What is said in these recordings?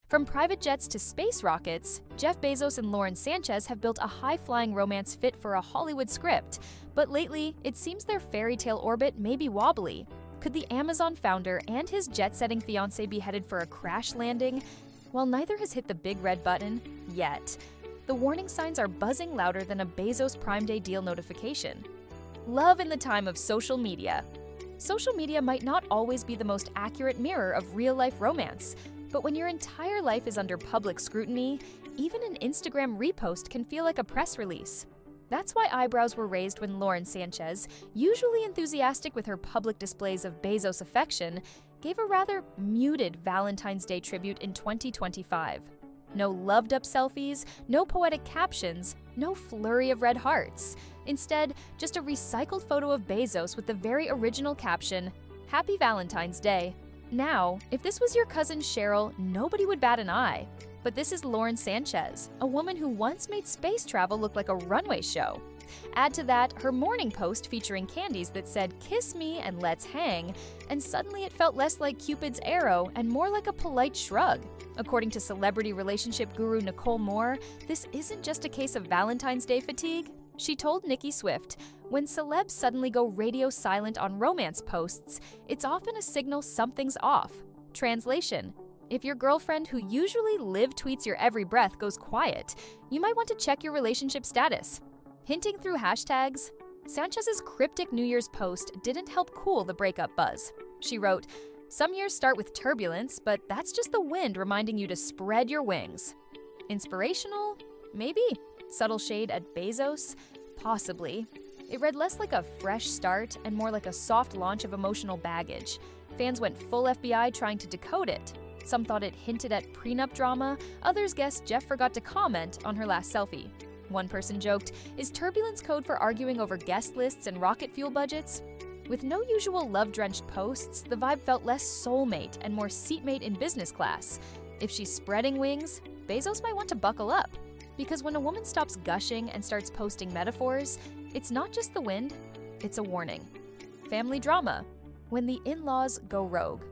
From private jets to space rockets, Jeff Bezos and Lauren Sanchez have built a high-flying romance fit for a Hollywood script. But lately, it seems their fairy tale orbit may be wobbly. Could the Amazon founder and his jet-setting fiancée be headed for a crash landing? While neither has hit the big red button yet, the warning signs are buzzing louder than a Bezos Prime Day deal notification. Love in the time of social media. Social media might not always be the most accurate mirror of real-life romance, but when your entire life is under public scrutiny, even an Instagram repost can feel like a press release. That's why eyebrows were raised when Lauren Sanchez, usually enthusiastic with her public displays of Bezos affection, gave a rather muted Valentine's Day tribute in 2025. No loved-up selfies, no poetic captions, no flurry of red hearts. Instead, just a recycled photo of Bezos with the very original caption, "Happy Valentine's Day." Now, if this was your cousin Cheryl, nobody would bat an eye. But this is Lauren Sanchez, a woman who once made space travel look like a runway show. Add to that her morning post featuring candies that said, "Kiss me and let's hang," and suddenly it felt less like Cupid's arrow and more like a polite shrug. According to celebrity relationship guru Nicole Moore, this isn't just a case of Valentine's Day fatigue. She told Nicki Swift, "When celebs suddenly go radio silent on romance posts, it's often a signal something's off." Translation: if your girlfriend who usually live tweets your every breath goes quiet, you might want to check your relationship status. Hinting through hashtags, Sanchez's cryptic New Year's post didn't help cool the breakup buzz. She wrote, "Some years start with turbulence, but that's just the wind reminding you to spread your wings." Inspirational? Maybe. Subtle shade at Bezos? Possibly. It read less like a fresh start and more like a soft launch of emotional baggage. Fans went full FBI trying to decode it. Some thought it hinted at prenup drama, others guessed Jeff forgot to comment on her last selfie. One person joked, "Is turbulence code for arguing over guest lists and rocket fuel budgets?" With no usual love-drenched posts, the vibe felt less soulmate and more seatmate in business class. If she's spreading wings, Bezos might want to buckle up. Because when a woman stops gushing and starts posting metaphors, it's not just the wind, it's a warning. Family drama. When the in-laws go rogue.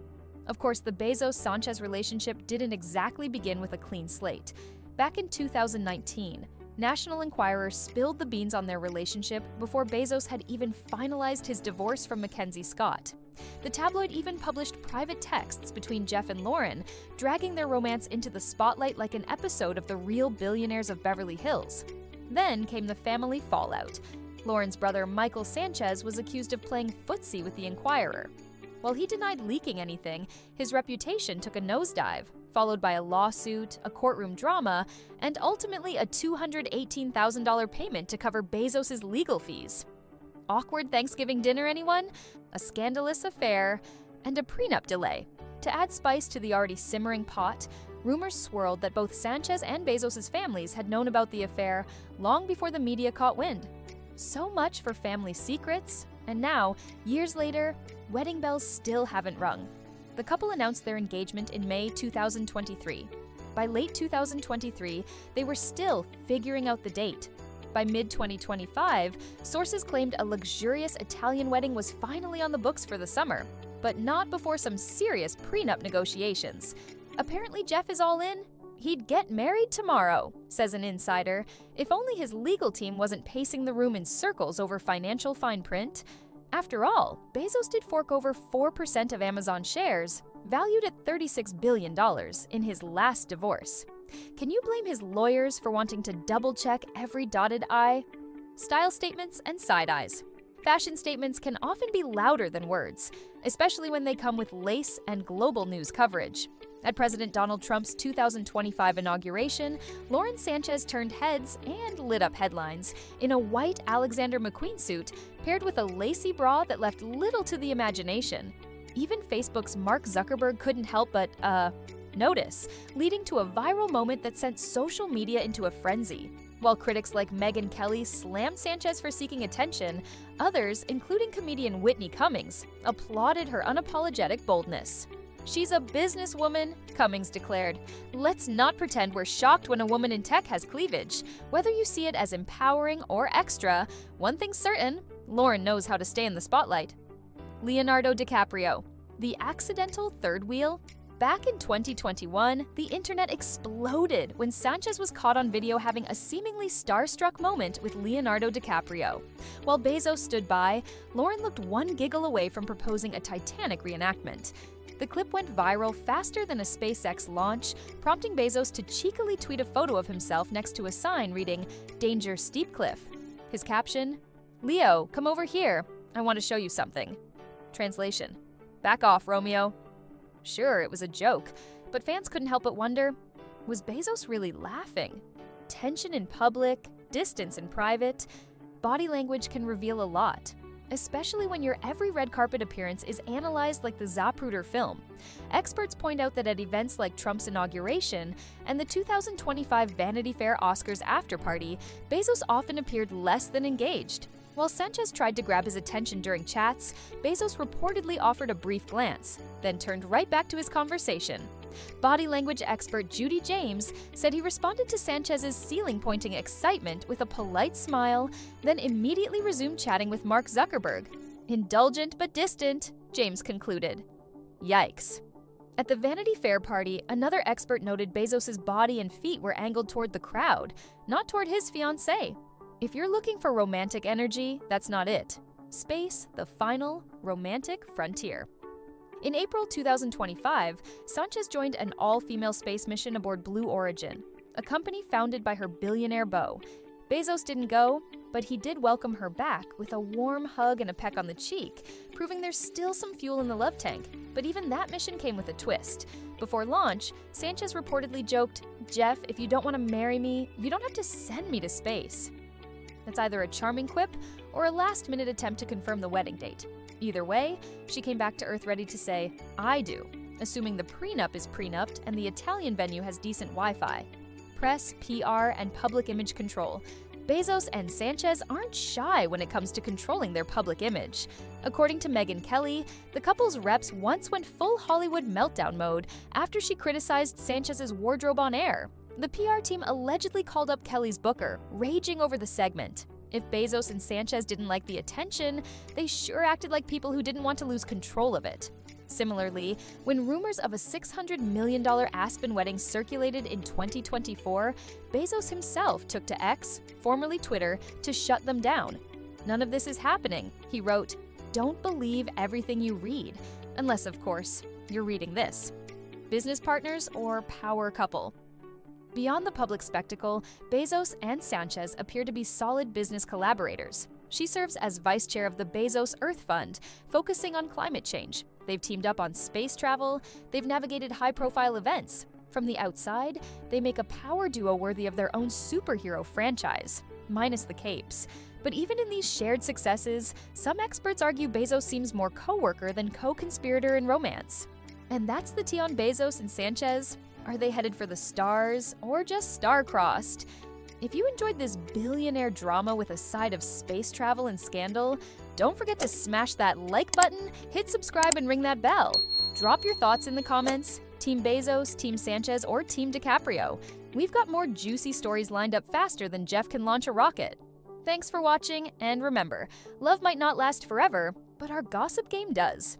Of course, the Bezos-Sanchez relationship didn't exactly begin with a clean slate. Back in 2019, National Enquirer spilled the beans on their relationship before Bezos had even finalized his divorce from Mackenzie Scott. The tabloid even published private texts between Jeff and Lauren, dragging their romance into the spotlight like an episode of The Real Billionaires of Beverly Hills. Then came the family fallout. Lauren's brother Michael Sanchez was accused of playing footsie with the Enquirer. While he denied leaking anything, his reputation took a nosedive, followed by a lawsuit, a courtroom drama, and ultimately a $218,000 payment to cover Bezos' legal fees. Awkward Thanksgiving dinner, anyone? A scandalous affair, and a prenup delay. To add spice to the already simmering pot, rumors swirled that both Sanchez and Bezos' families had known about the affair long before the media caught wind. So much for family secrets, and now, years later, wedding bells still haven't rung. The couple announced their engagement in May 2023. By late 2023, they were still figuring out the date. By mid-2025, sources claimed a luxurious Italian wedding was finally on the books for the summer, but not before some serious prenup negotiations. Apparently Jeff is all in. He'd get married tomorrow, says an insider. If only his legal team wasn't pacing the room in circles over financial fine print. After all, Bezos did fork over 4% of Amazon shares, valued at $36 billion, in his last divorce. Can you blame his lawyers for wanting to double-check every dotted I? Style statements and side-eyes. Fashion statements can often be louder than words, especially when they come with lace and global news coverage. At President Donald Trump's 2025 inauguration, Lauren Sanchez turned heads and lit up headlines in a white Alexander McQueen suit paired with a lacy bra that left little to the imagination. Even Facebook's Mark Zuckerberg couldn't help but, notice, leading to a viral moment that sent social media into a frenzy. While critics like Megyn Kelly slammed Sanchez for seeking attention, others, including comedian Whitney Cummings, applauded her unapologetic boldness. "She's a businesswoman," Cummings declared. "Let's not pretend we're shocked when a woman in tech has cleavage. Whether you see it as empowering or extra, one thing's certain, Lauren knows how to stay in the spotlight." Leonardo DiCaprio. The accidental third wheel? Back in 2021, the internet exploded when Sanchez was caught on video having a seemingly starstruck moment with Leonardo DiCaprio. While Bezos stood by, Lauren looked one giggle away from proposing a Titanic reenactment. The clip went viral faster than a SpaceX launch, prompting Bezos to cheekily tweet a photo of himself next to a sign reading, "Danger Steep Cliff." His caption, "Leo, come over here. I want to show you something." Translation, "Back off, Romeo." Sure, it was a joke, but fans couldn't help but wonder, was Bezos really laughing? Tension in public, distance in private. Body language can reveal a lot, especially when your every red carpet appearance is analyzed like the Zapruder film. Experts point out that at events like Trump's inauguration and the 2025 Vanity Fair Oscars after-party, Bezos often appeared less than engaged. While Sanchez tried to grab his attention during chats, Bezos reportedly offered a brief glance, then turned right back to his conversation. Body language expert Judy James said he responded to Sanchez's ceiling-pointing excitement with a polite smile, then immediately resumed chatting with Mark Zuckerberg. Indulgent but distant, James concluded. Yikes. At the Vanity Fair party, another expert noted Bezos' body and feet were angled toward the crowd, not toward his fiancée. If you're looking for romantic energy, that's not it. Space, the final romantic frontier. In April 2025, Sanchez joined an all-female space mission aboard Blue Origin, a company founded by her billionaire beau. Bezos didn't go, but he did welcome her back with a warm hug and a peck on the cheek, proving there's still some fuel in the love tank. But even that mission came with a twist. Before launch, Sanchez reportedly joked, "Jeff, if you don't want to marry me, you don't have to send me to space." That's either a charming quip or a last-minute attempt to confirm the wedding date. Either way, she came back to Earth ready to say, "I do," assuming the prenup is prenupped and the Italian venue has decent Wi-Fi. Press, PR, and public image control. Bezos and Sanchez aren't shy when it comes to controlling their public image. According to Megyn Kelly, the couple's reps once went full Hollywood meltdown mode after she criticized Sanchez's wardrobe on air. The PR team allegedly called up Kelly's booker, raging over the segment. If Bezos and Sanchez didn't like the attention, they sure acted like people who didn't want to lose control of it. Similarly, when rumors of a $600 million Aspen wedding circulated in 2024, Bezos himself took to X, formerly Twitter, to shut them down. "None of this is happening," he wrote. "Don't believe everything you read, unless, of course, you're reading this." Business partners or power couple? Beyond the public spectacle, Bezos and Sanchez appear to be solid business collaborators. She serves as vice chair of the Bezos Earth Fund, focusing on climate change. They've teamed up on space travel, they've navigated high-profile events. From the outside, they make a power duo worthy of their own superhero franchise, minus the capes. But even in these shared successes, some experts argue Bezos seems more co-worker than co-conspirator in romance. And that's the tea on Bezos and Sanchez. Are they headed for the stars, or just star-crossed? If you enjoyed this billionaire drama with a side of space travel and scandal, don't forget to smash that like button, hit subscribe, and ring that bell. Drop your thoughts in the comments. Team Bezos, Team Sanchez, or Team DiCaprio. We've got more juicy stories lined up faster than Jeff can launch a rocket. Thanks for watching, and remember, love might not last forever, but our gossip game does.